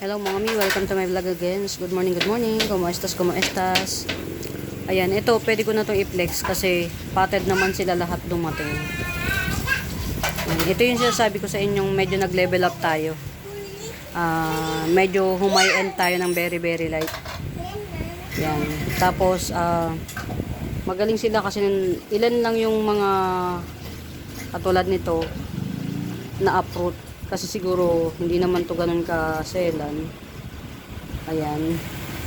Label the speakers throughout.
Speaker 1: Hello mga mi, welcome to my vlog again. Good morning, good morning. Como estas, como estas. Ayan, ito pwede ko na itong i-flex kasi patted naman sila lahat dumating. Ayan, ito yung sinasabi ko sa inyong medyo nag-level up tayo. Medyo humay-end tayo ng very very light. Ayan, tapos magaling sila kasi ilan lang yung mga katulad nito na uproot. Kasi siguro hindi naman to ganun kaselan. Ayan.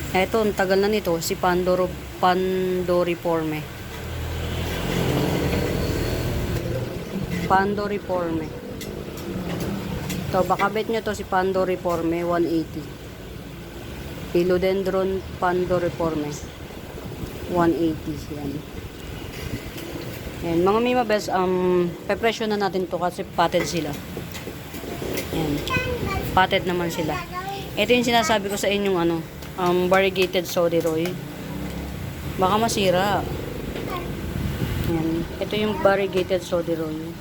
Speaker 1: Eto, ang tagal na nito. Si Pandoriforme. Pandoriforme. Ito, baka bet nyo to si Pandoriforme 180. Philodendron Pandoriforme 180. Yan. Yan. Mga mima best, pepresyo na natin to kasi patted sila. Yan. Patted naman sila. Ito yung sinasabi ko sa inyong variegated Sodiroy. Baka masira. Yan. Ito yung variegated Sodiroy.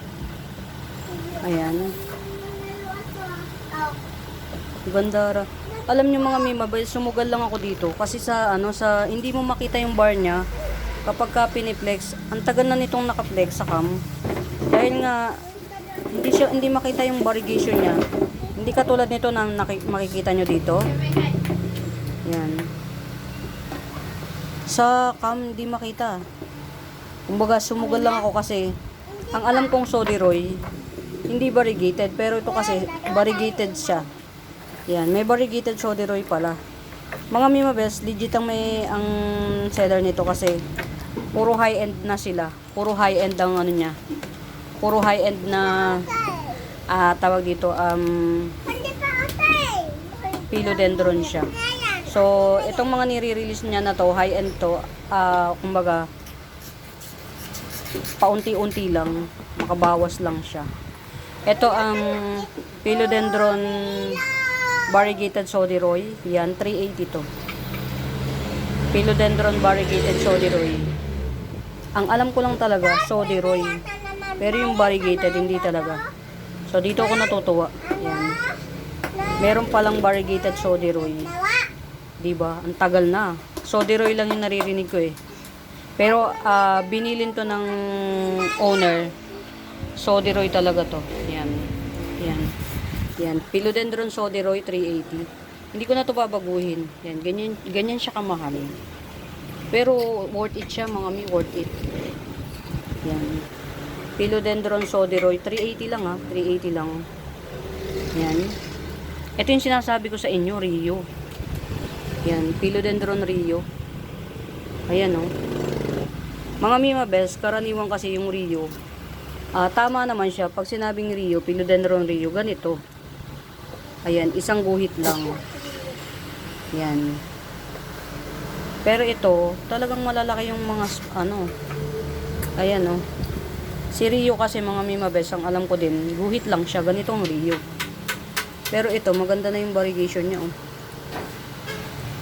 Speaker 1: Ayan. Gandara. Alam nyo mga mimabay, sumugal lang ako dito kasi sa hindi mo makita yung bar niya kapag ka piniplex. Ang tagal na nitong nakaplex sa cam. Dahil nga hindi makita yung variegation niya. Hindi katulad nito na makikita nyo dito. Yan. Sa cam, hindi makita. Kumbaga, sumugal lang ako kasi ang alam kong Sodiroy, hindi variegated. Pero ito kasi, variegated siya. Yan. May variegated Sodiroy pala. Mga mimabes, legit ang seller nito kasi puro high-end na sila. Puro high-end ang niya. Puro high-end na tawag dito philodendron siya. So itong mga nire-release niya na to, high-end to, kumbaga paunti-unti lang, makabawas lang siya. Ito ang philodendron variegated Sodiroy. Yan, 380 to. Philodendron variegated Sodiroy. Ang alam ko lang talaga Sodiroy. Pero yung variegated, hindi talaga. So, dito ako natutuwa. Yan. Meron palang variegated Sodiroy. Diba? Ang tagal na. Sodiroy lang yung naririnig ko eh. Pero, binilin to ng owner. Sodiroy talaga to. Yan. Yan. Yan. Philodendron Sodiroy 380. Hindi ko na to babaguhin. Yan. Ganyan siya kamahal. Pero, worth it siya mga mi. Worth it. Yan. Philodendron Sodiroy 380 lang 380 lang. Yan. Ito yung sinasabi ko sa inyo, Rio. Yan, Philodendron Rio. Ayan Mga mima best, karaniwan kasi yung Rio. Tama naman siya pag sinabing Rio, Philodendron Rio, ganito. Ayan, isang guhit lang. Yan. Pero ito, talagang malalaki yung mga ayan Si Rio kasi mga mimabes, ang alam ko din, guhit lang siya, ganitong Rio. Pero ito, maganda na yung variegation niya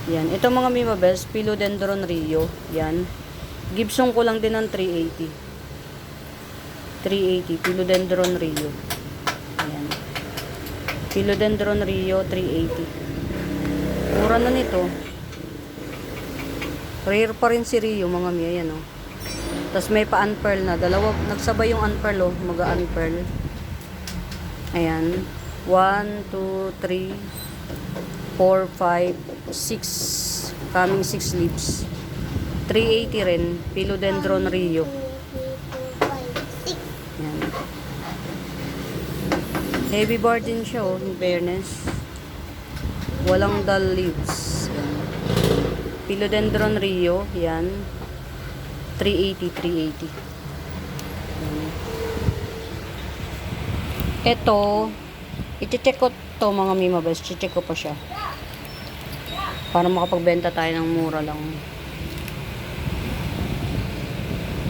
Speaker 1: Yan, ito mga mimabes, Philodendron Rio. Yan. Gibson ko lang din ng 380. 380, Philodendron Rio. Yan. Philodendron Rio 380. Mura na nito. Rare pa rin si Rio mga mi, ayan Tapos may pa-unpearl na. Dalawa, nagsabay yung unpearl Mag-unpearl. Ayan. 1, 2, 3, 4, 5, 6. Coming 6 leaves. 380 rin. Philodendron Rio. Ayan. Heavy bar din siya in fairness. Walang dull leaves. Ayan. Philodendron Rio. Yan. 380. Ito, i-check ko to mga mimabes. I-check ko pa siya. Para makapagbenta tayo ng mura lang.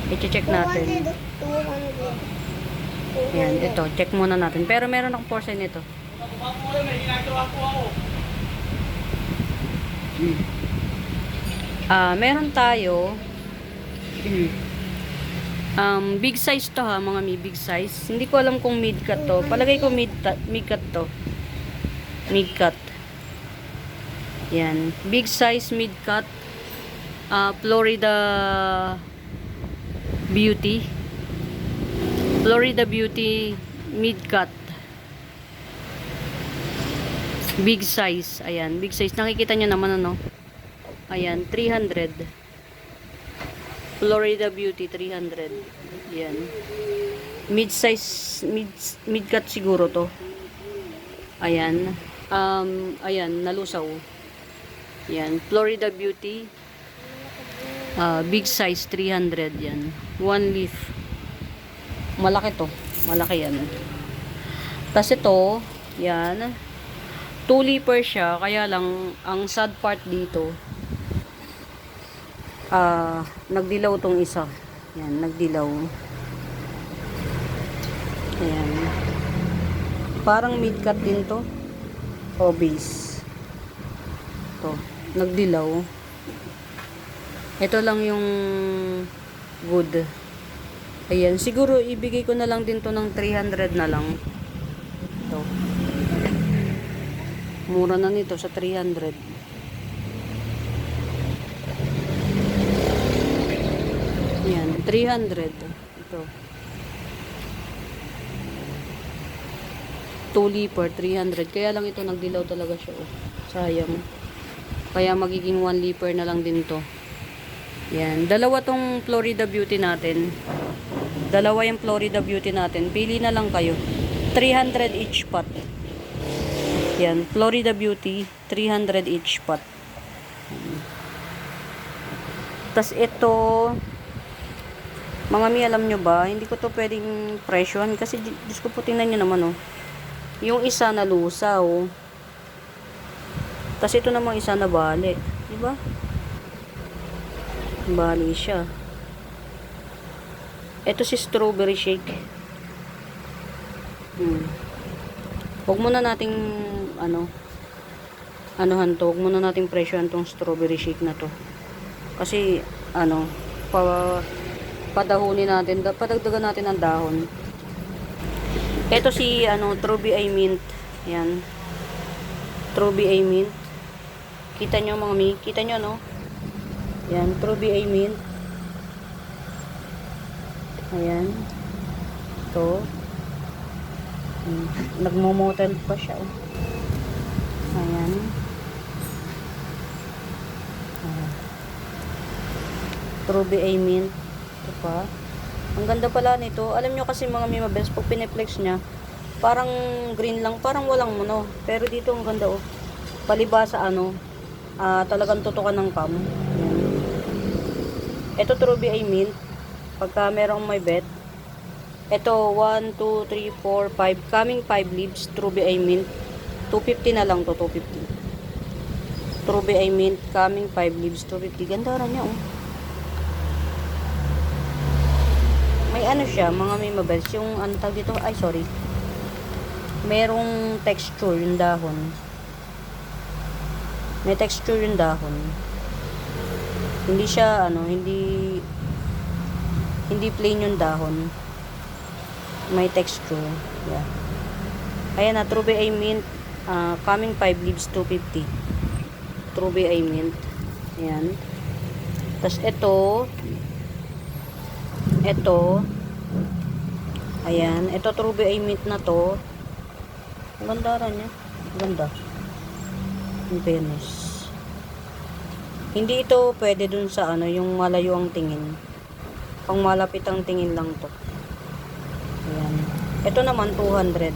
Speaker 1: I-check natin. Yan, ito. Check muna natin. Pero meron akong portion nito. Meron tayo big size to mga big size. Hindi ko alam kung mid cut to. Palagay ko mid cut to. Mid cut. Yan. Big size mid-cut. Florida Beauty. Florida Beauty mid-cut. Big size. Ayan. Big size. Nakikita nyo naman ano. Ayan. 300. Florida Beauty 300. Ayan. Mid-size. Mid-cut siguro to. Ayan. Ayan. Nalusaw. Ayan. Florida Beauty. Big size 300 yan. 1 leaf. Malaki to. Malaki yan. Tapos ito, yan. 2 leafer siya. Kaya lang, ang sad part dito, nagdilaw tong isa. Yan, nagdilaw. Ayan. Parang mid-cut din to. O base. To. Nagdilaw. Ito lang yung good. Ayan. Siguro ibigay ko na lang din to ng 300 na lang. Ito. Mura na nito sa 300. Ayan. 300. Ito. 2 leafer. 300. Kaya lang ito nagdilaw talaga siya. Oh. Sayang. Kaya magiging 1 leafer na lang din to. Yan. Dalawa tong Florida Beauty natin. Dalawa yung Florida Beauty natin. Pili na lang kayo. 300 each pot. Yan. Florida Beauty. 300 each pot. Tas ito, mga mi, alam nyo ba, hindi ko to pwedeng presyohan. Kasi, Diyos ko po, tingnan nyo naman, oh. Yung isa na lusaw. Tas ito namang isa na bali. Diba? Bali siya. Ito si strawberry shake. Huwag muna nating anuhan to. Huwag muna nating presyohan tong strawberry shake na to. Kasi padahunin natin, padagdagan natin ang dahon. Ito si Truby I Mint. Yan. Truby I Mint. Kita nyo mga mi, kita nyo no? Yan, Truby I Mint. Ayan. Ito. Nagmo-motel pa siya. Oh. Ayan. Truby I Mint. Ito pa. Ang ganda pala nito. Alam nyo kasi mga mimabes, pag piniplex niya, parang green lang, parang walang mono. Pero dito ang ganda oh. Palibasa talagang tutukan ng cam. Ito Truby I Mint. Pagka merong may bet. Ito 1, 2, 3, 4, 5. Coming 5 leaves. Truby I Mint. 250 na lang to. 250. Truby I Mint. Coming 5 leaves. 250. Ganda rin niya oh. May siya. Mga may mabels. Yung tag dito. Ay sorry. Merong texture yung dahon. May texture yung dahon. Hindi siya hindi plain yung dahon. May texture. Yeah. Ayan na, Truby I Mint. Coming 5 leaves 250. Truby I Mint. Ayan. Tapos ito ayan, ito Truby I Mint na to. Ang ganda rin niya. Ganda. In fairness. Hindi ito pwede dun sa yung malayo ang tingin. Pang malapit ang tingin lang to. Ayan. Ito naman 200.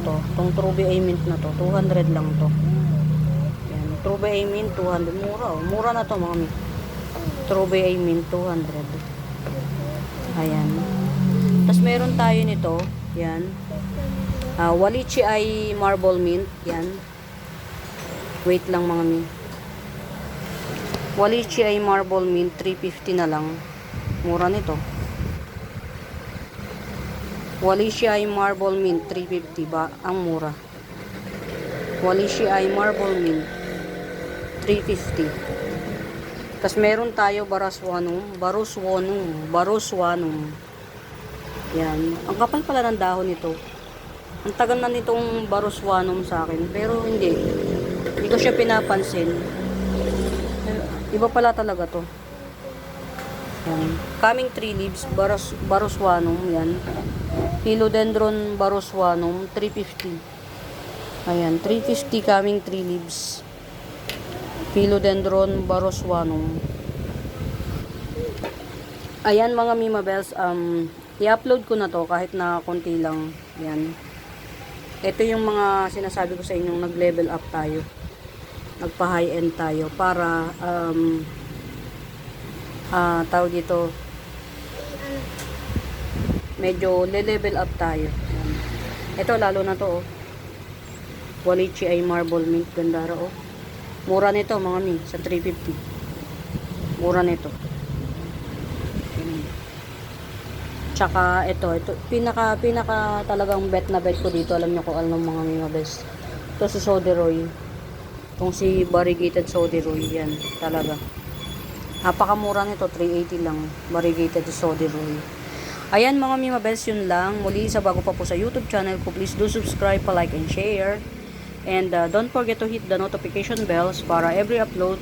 Speaker 1: To, tong Truby I Mint na to, 200 lang to. Ayan, Truby I Mint 200. Mura oh. Mura na to mga mi. Truby I Mint 200. Ayan. Tapos meron tayo nito. Yan. Walichi ay Marble Mint. Yan. Wait lang mga mi. Walichi ay Marble Mint, 350 na lang. Mura nito. Walichi ay Marble Mint, 350 ba? Ang mura. Walichi ay Marble Mint, 350. Tapos meron tayo Baroswanum. Yan. Ang kapal pala ng dahon nito. Ang tagal na nitong Baroswanum sa akin. Pero hindi ko siya pinapansin. Iba pala talaga to. Yan. Coming 3 leaves, Baroswanum, yan. Philodendron Baroswanum, 350. Ayan, 350 coming 3 leaves. Philodendron Baroswanum. Ayan mga Mima Bells, i-upload ko na to kahit na konti lang. Yan. Ito yung mga sinasabi ko sa inyong nag-level up tayo. Nagpa-high end tayo para tawag dito, medyo le-level up tayo. Yan. Ito lalo na to, oh. Quality ay marble mint gandara, oh. Mura nito mga mi, sa 350. Mura nito. Tsaka ito pinaka talagang bet na bet ko dito. Alam niyo kung ano mga Mima Bells. Ito si Soderoy. Itong si variegated Soderoy, yan talaga. Napakamura nito, 380 lang. Variegated Soderoy. Ayan mga Mima Bells, yun lang. Muli sa bago pa po sa YouTube channel ko, please do subscribe, pa-like and share. And don't forget to hit the notification bells para every upload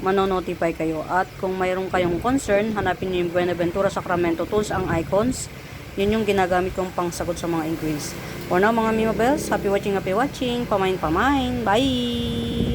Speaker 1: mano-notify kayo. At kung mayroon kayong concern, hanapin niyo yung Buenaventura Sacramento Tools ang icons. Yun yung ginagamit kong pangsagot sa mga inquiries. For now mga Mima Bells, happy watching, pamain. Bye!